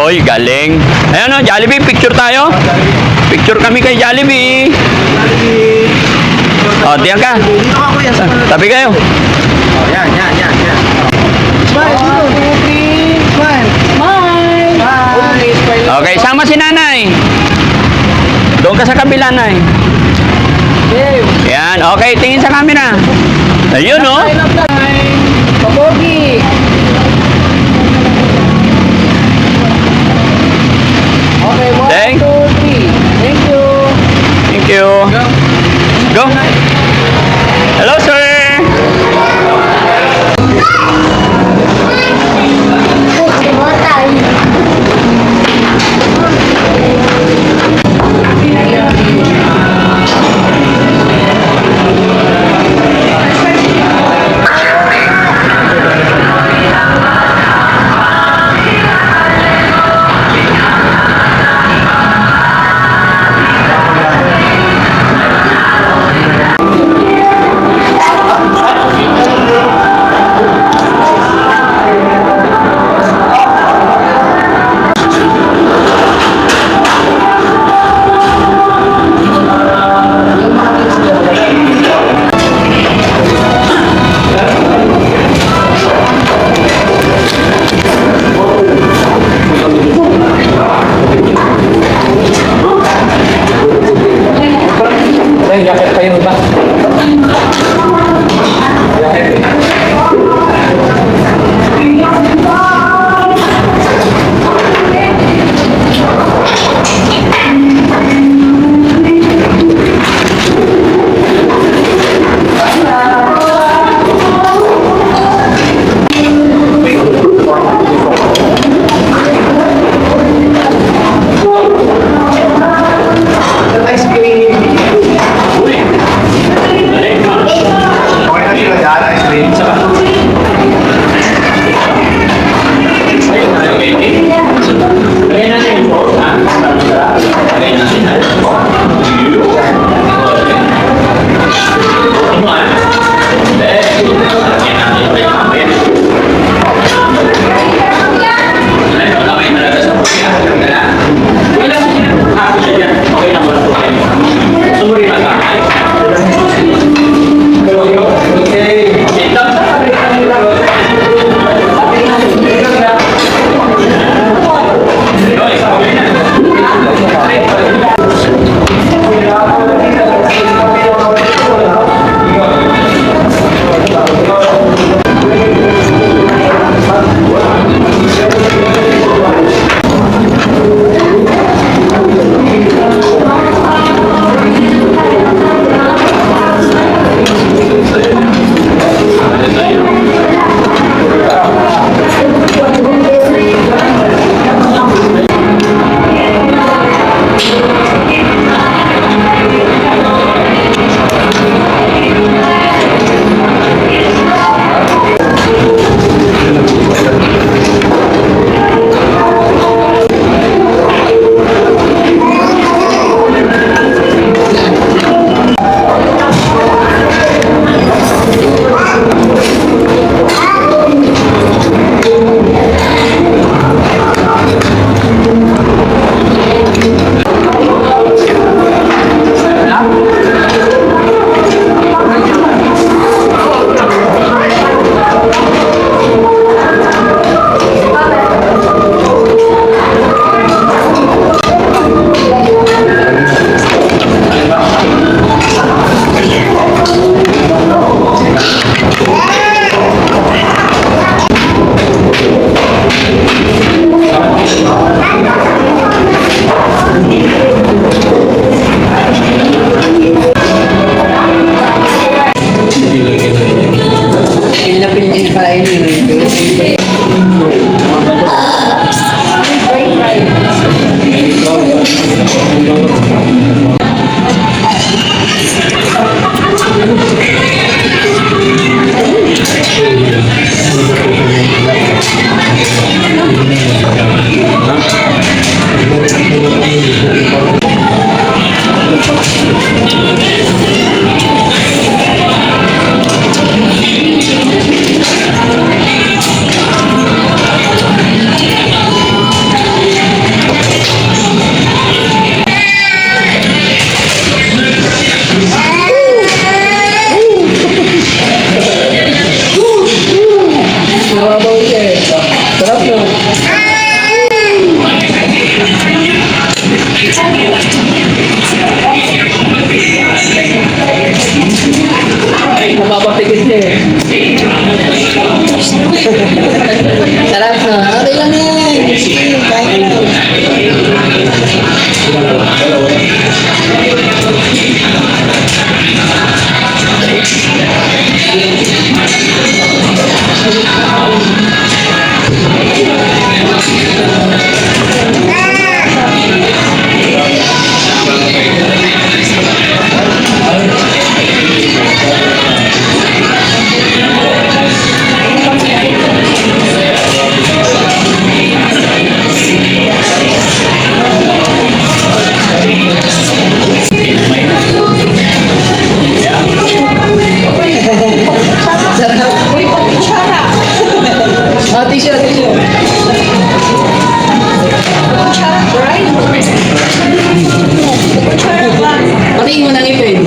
Oy, galing. Ayan o, Jollibee, picture tayo. Picture kami kay Jollibee. O, diyan ka. Dito ka kuya. Tabi kayo. Oh, yan. Smile, dito. Smile. Smile. Okay, sama si nanay. Doon ka sa kabila, nay. Yan, okay, tingin sa camera. Ayun, o. Papogi. Okay, 1, Thank- 2, 3. Thank you. Thank you. Go. Hello, sir. tissue, tissue. Patingin mo ng ipin.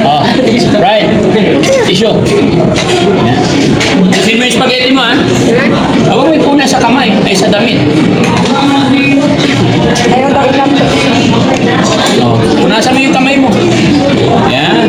Oh, right. Tissue. Ayusin mo yung spaghetti mo, ha? Huwag mo ipuna sa kamay, ay sa damit. Oh, punasan mo yung kamay mo. Yan.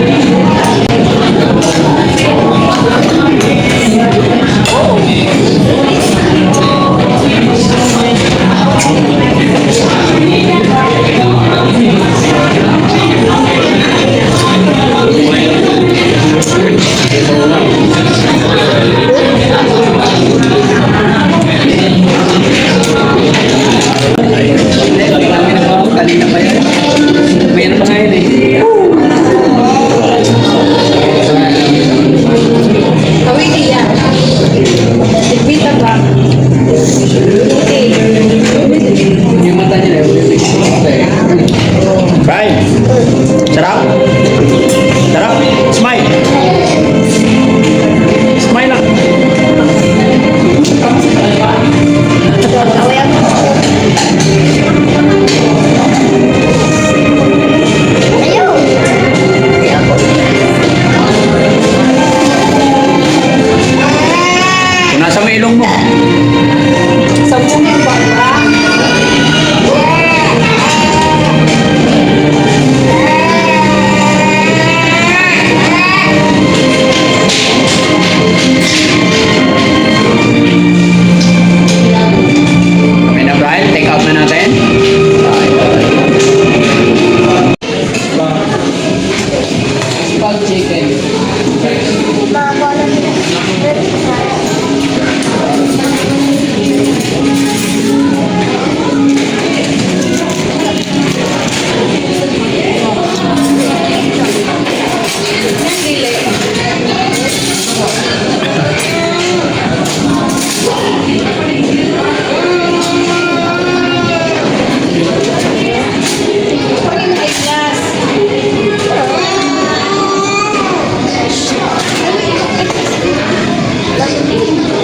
Kanina pa yan. Mayroon pa ngayon eh. Kawili yan. Bita ba? Yung mata niya Right. Sarap. Sarap. Smile. Smile lang. Punasan mo ilong mo. Sabungin ba? Okay na, Brian. Take out na natin. Pag chicken.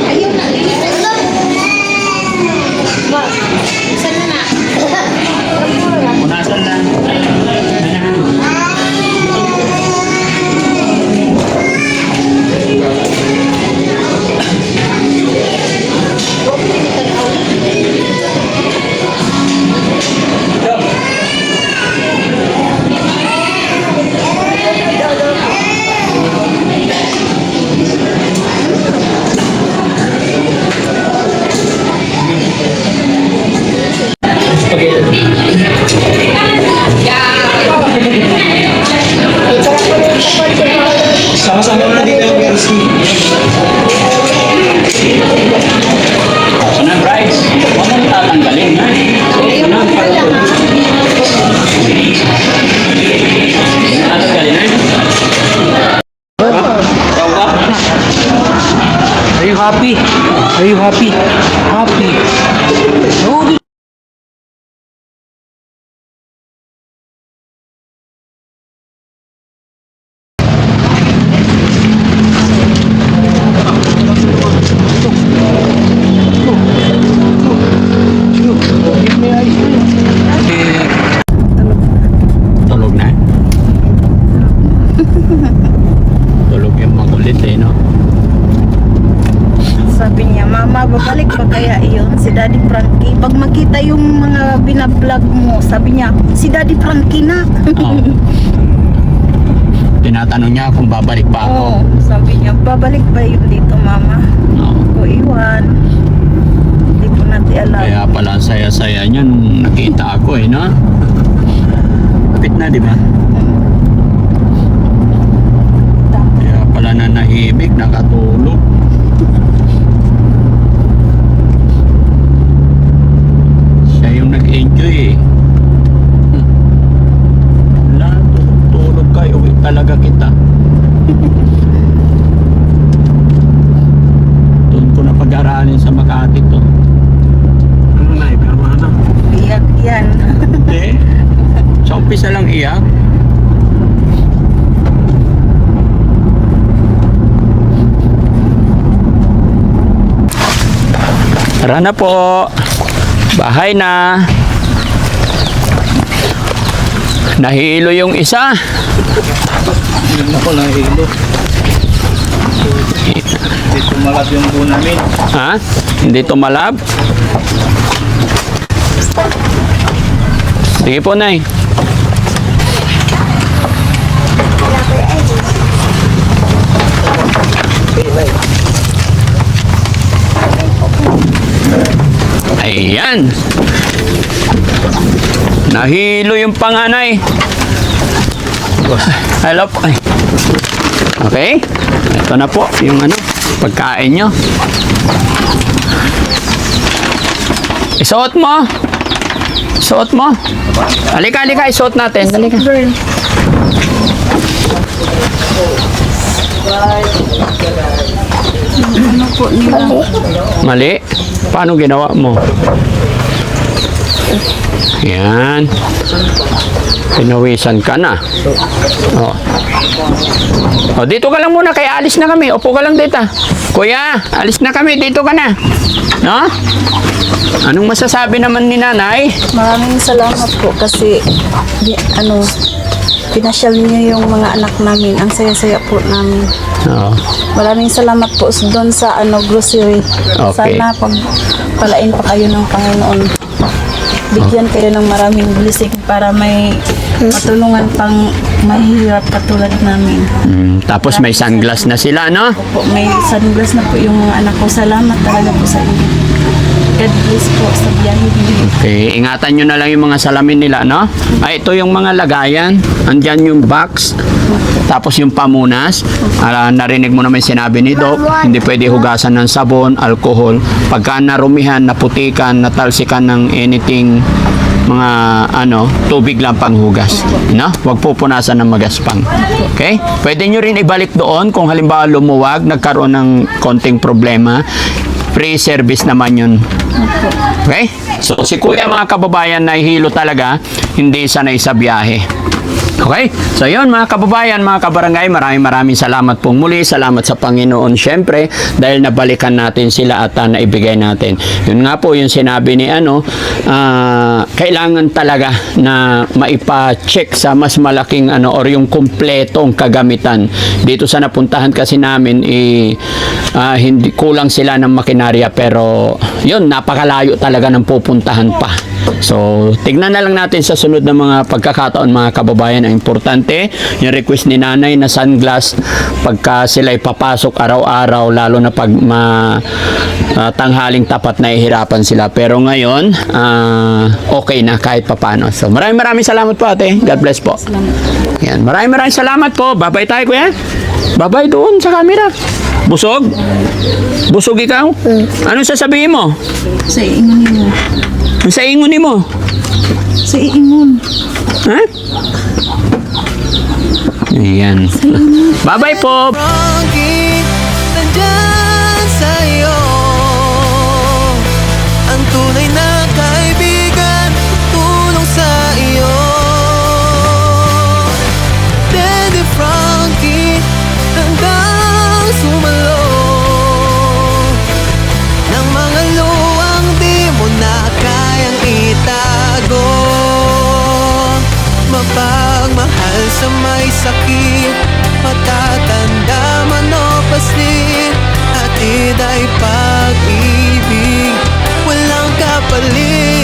Ayun na. Ma, saan na na? Punasan lang. Sama-sama na dito yung Mercy. Sana, Bryce. Huwag mong tatanggalin, ha? Tatanggalin, ha? Are you happy? Are you happy? Happy. No, Tulog na. Tulog yung makulit, eh, no? Sabi niya, Mama, babalik pa kaya iyon si Daddy Frankie? Pag makita yung mga binablog mo, sabi niya, si Daddy Frankie na. Oo. Tinatanong niya kung babalik pa ako. Oo, sabi niya, babalik ba yun dito, Mama? Oo. O iwan. Hindi po natin alam. Kaya pala ang saya-saya niya nung nakita ako, eh, no? Kapit na, di ba? Kaya pala na nahimik, nakatulog. Siya yung nag-enjoy, eh. Wala, tulog ka, uwi talaga kita. Doon ko na pag-aralin sa Makati to. Ano na, ipirma na? Iyak yan. Hindi. Sa umpisa lang iyak. Tara na po. Bahay na. Nahilo yung isa. Ako lang hilo. Dito malap yung po namin. Ha? Hindi tumalab? Sige po, Nay. Ayan. Nahilo yung panganay. Hello po. Okay. Ito na po yung pagkain nyo. Isuot mo. Isuot mo. Halika, isuot natin. Halika. Ano po nila? Mali. Paano ginawa mo? Yan. Pinawisan ka na. O, dito ka lang muna, kaya alis na kami. Upo ka lang dito. Kuya, alis na kami. Dito ka na. No? Anong masasabi naman ni nanay? Maraming salamat po kasi pinasyal niyo yung mga anak namin. Ang saya-saya po namin. Oo. Maraming salamat po doon sa grocery. Okay. Sana pagpalain pa kayo ng Panginoon. Bigyan kayo ng maraming blessing para may matulungan pang mahihirap katulad namin. Tapos may sunglass na sila, no? Po, may sunglass na po yung mga anak ko. Salamat talaga po sa inyo. God bless po sa biyahe niyo. Okay, ingatan nyo na lang yung mga salamin nila, no? Ay, ito yung mga lagayan. Andyan yung box. Tapos yung pamunas. Narinig mo naman sinabi ni Doc, hindi pwede hugasan ng sabon, alcohol. Pagka narumihan, naputikan, natalsikan ng anything, mga tubig lang panghugas. No? Huwag pupunasan ng magaspang. Okay? Pwede nyo rin ibalik doon kung halimbawa lumuwag, nagkaroon ng konting problema. Free service naman yun. Okay? So, si Kuya, mga kababayan, nahihilo talaga, hindi sanay sa biyahe. Okay? So, yun, mga kababayan, mga kabarangay, maraming salamat pong muli. Salamat sa Panginoon, syempre, dahil nabalikan natin sila at naibigay natin. Yun nga po, yung sinabi ni kailangan talaga na maipa-check sa mas malaking or yung kumpletong kagamitan. Dito sa napuntahan kasi namin, hindi kulang sila ng makinarya, pero yun, napakalayo talaga ng pupuntahan pa. So, tignan na lang natin sa sunod na mga pagkakataon, mga kababayan. Ang importante, yung request ni nanay na sunglass pagka sila papasok araw-araw, lalo na pag tanghaling tapat na ihirapan sila. Pero ngayon, okay na kahit papano. So, maraming salamat po, ate. God bless po. Yan, maraming salamat po. Babay tayo, kuya. Babay doon sa camera. Busog? Busog ikaw? Anong sasabihin mo? Sa ingon mo. Sa ingon mo? Sa ingon. Ha? Ayan. Bye-bye po. Frankie, nandyan sa'yo ang tunay na kaibigan, tulong sa iyo. Daddy Frankie, hanggang sumalo ng mga luwang di mo na kayang itago. Mapagmahal sa may sakit, matatanda man o paslit, hatid ay pag-ibig, walang kapalit.